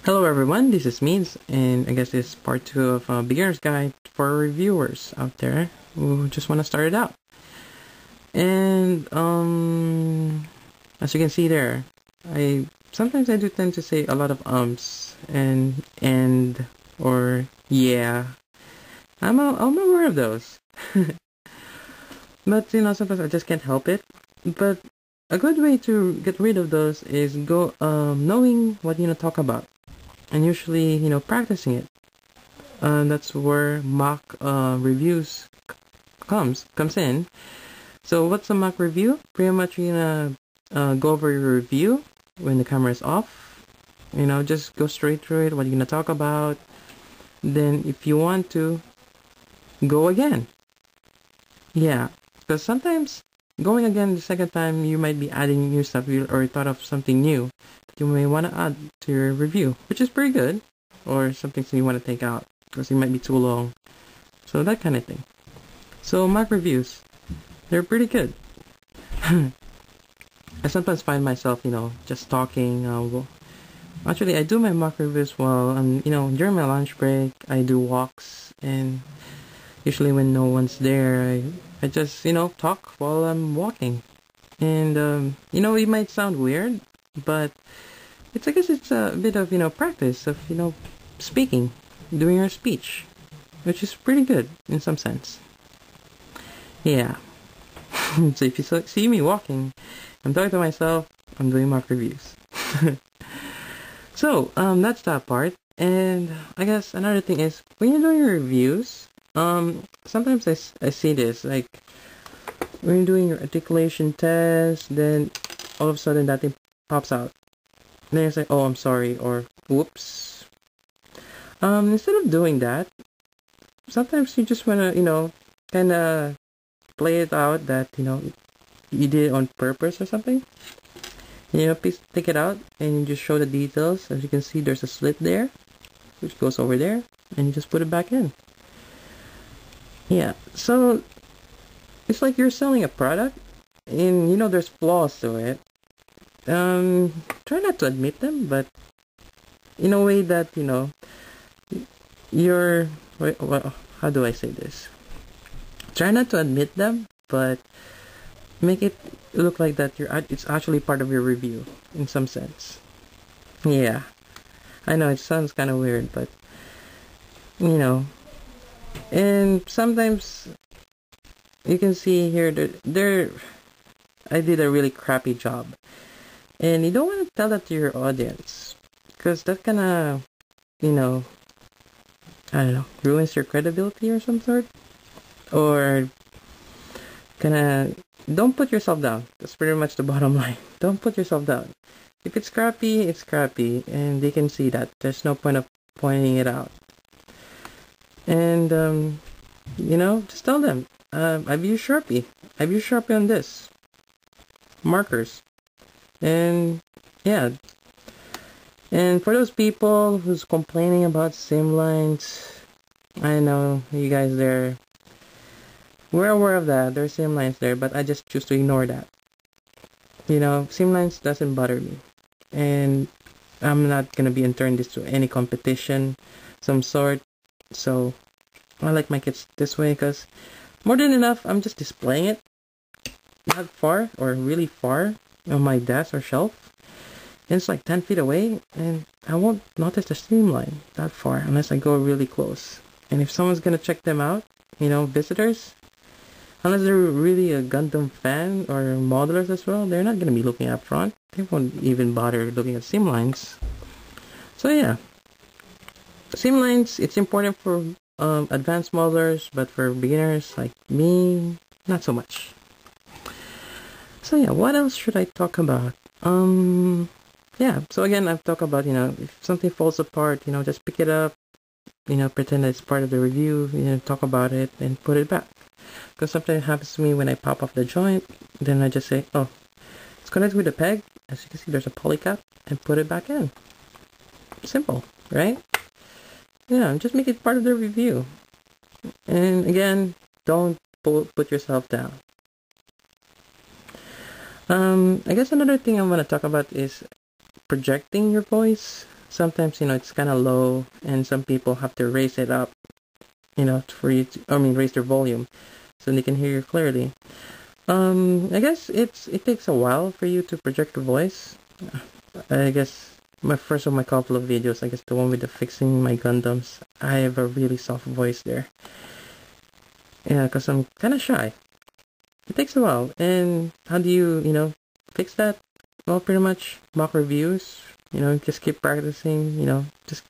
Hello everyone, this is Mead, and I guess this is part 2 of a beginner's guide for reviewers out there who just want to start it out. And as you can see there, I sometimes I do tend to say a lot of and or yeah. I'm aware of those. But sometimes I just can't help it. But a good way to get rid of those is go knowing what you talk about, and usually practicing it. That's where mock reviews comes in. So what's a mock review? Pretty much you're gonna go over your review when the camera is off. Just go straight through it. What you're gonna talk about. Then if you want to, go again. Yeah, because sometimes going again the second time you might be adding new stuff or thought of something new that you may want to add to your review, which is pretty good, or something that you want to take out because it might be too long. So that kind of thing. So mock reviews, they're pretty good. I sometimes find myself, just talking. Actually, I do my mock reviews while I'm, during my lunch break. I do walks, and usually when no one's there, I just, talk while I'm walking. And, it might sound weird, but I guess it's a bit of, practice of, speaking, doing your speech, which is pretty good in some sense. Yeah. So if you see me walking, I'm talking to myself, I'm doing mock reviews. So, that's that part. And I guess another thing is, when you're doing your reviews, sometimes I see this, like, when you're doing your articulation test, then all of a sudden that thing pops out. Then you're like, oh, I'm sorry, or whoops. Instead of doing that, sometimes you just wanna, kind of play it out that, you did it on purpose or something. Please take it out and you just show the details. As you can see, there's a slit there, which goes over there, and you just put it back in. Yeah, so it's like you're selling a product, and there's flaws to it. Try not to admit them, but in a way that you're. Well, how do I say this? Try not to admit them, but make it look like that it's actually part of your review in some sense. Yeah, I know it sounds kind of weird, but and sometimes you can see here that I did a really crappy job, and you don't want to tell that to your audience because that kind of I don't know, ruins your credibility or some sort, or kind of don't put yourself down. That's pretty much the bottom line. Don't put yourself down. If it's crappy, it's crappy, and they can see that. There's no point of pointing it out. And just tell them, I've used Sharpie. I've used Sharpie on this. Markers. And yeah. And for those people who's complaining about seam lines, I know you guys there. We're aware of that. There's seam lines there, but I just choose to ignore that. Seam lines doesn't bother me. And I'm not gonna be entering this to any competition, some sort. So I like my kits this way because more than enough, I'm just displaying it not far or really far on my desk or shelf. And it's like 10 feet away, and I won't notice the seam line that far unless I go really close. And if someone's gonna check them out, visitors, unless they're really a Gundam fan or modelers as well, they're not gonna be looking up front. They won't even bother looking at seam lines. So yeah, seam lines, it's important for advanced modelers, but for beginners like me, not so much. So yeah, what else should I talk about? Yeah, so again, I've talked about, if something falls apart, just pick it up, pretend that it's part of the review, talk about it and put it back. Because something happens to me when I pop off the joint, then I just say, oh, it's connected with a peg. As you can see, there's a poly cap, and put it back in. Simple, right? Yeah, just make it part of the review. And again, don't put yourself down. I guess another thing I want to talk about is projecting your voice. sometimes, it's kind of low, and some people have to raise it up, for you to, raise their volume so they can hear you clearly. I guess it takes a while for you to project your voice. I guess my first of my couple of videos, I guess the one with the fixing my Gundams, I have a really soft voice there. Yeah, because I'm kind of shy. It takes a while. And how do you, fix that? Well, pretty much mock reviews, just keep practicing, just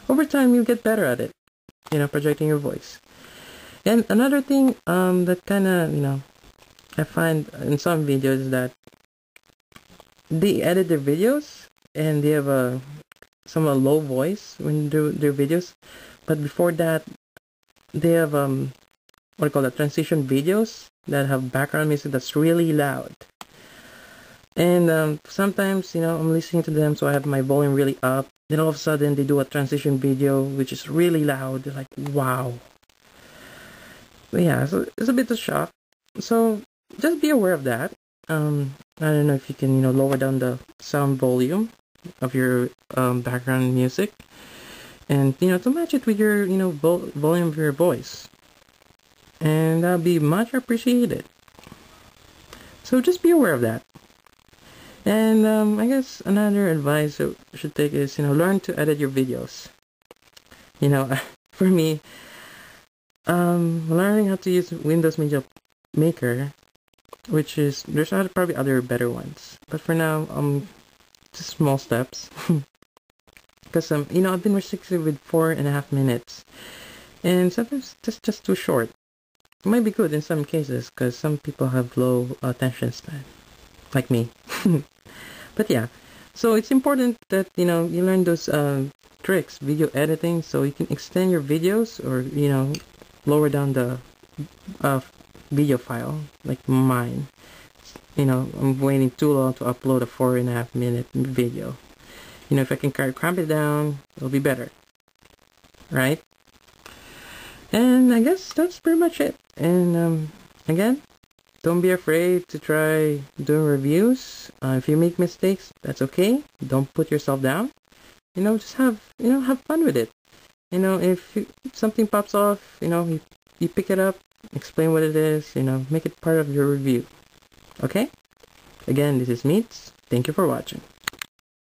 over time you'll get better at it, projecting your voice. And another thing that kind of, I find in some videos that they edit their videos and they have a low voice when they do their videos, but before that they have what do you call that, transition videos that have background music that's really loud. And sometimes, I'm listening to them, so I have my volume really up. Then all of a sudden, they do a transition video, which is really loud. Like, wow. But yeah, so it's a bit of shock. So just be aware of that. I don't know if you can, lower down the sound volume of your background music, and to match it with your, volume of your voice, and that'll be much appreciated. So just be aware of that. And I guess another advice that you should take is, learn to edit your videos. For me, learning how to use Windows Media Maker, which is, there's probably other better ones, but for now, just small steps. Because I've been restricted with 4.5 minutes, and sometimes that's just too short. It might be good in some cases, because some people have low attention span, like me. But yeah, so it's important that you learn those tricks, video editing, so you can extend your videos, or lower down the video file, like mine. I'm waiting too long to upload a 4.5 minute video. If I can cramp it down, it'll be better, right? And I guess that's pretty much it. And again, don't be afraid to try doing reviews. If you make mistakes, that's okay. Don't put yourself down. Just have fun with it. If something pops off, you pick it up, explain what it is, make it part of your review. Okay? Again, this is Meads. Thank you for watching.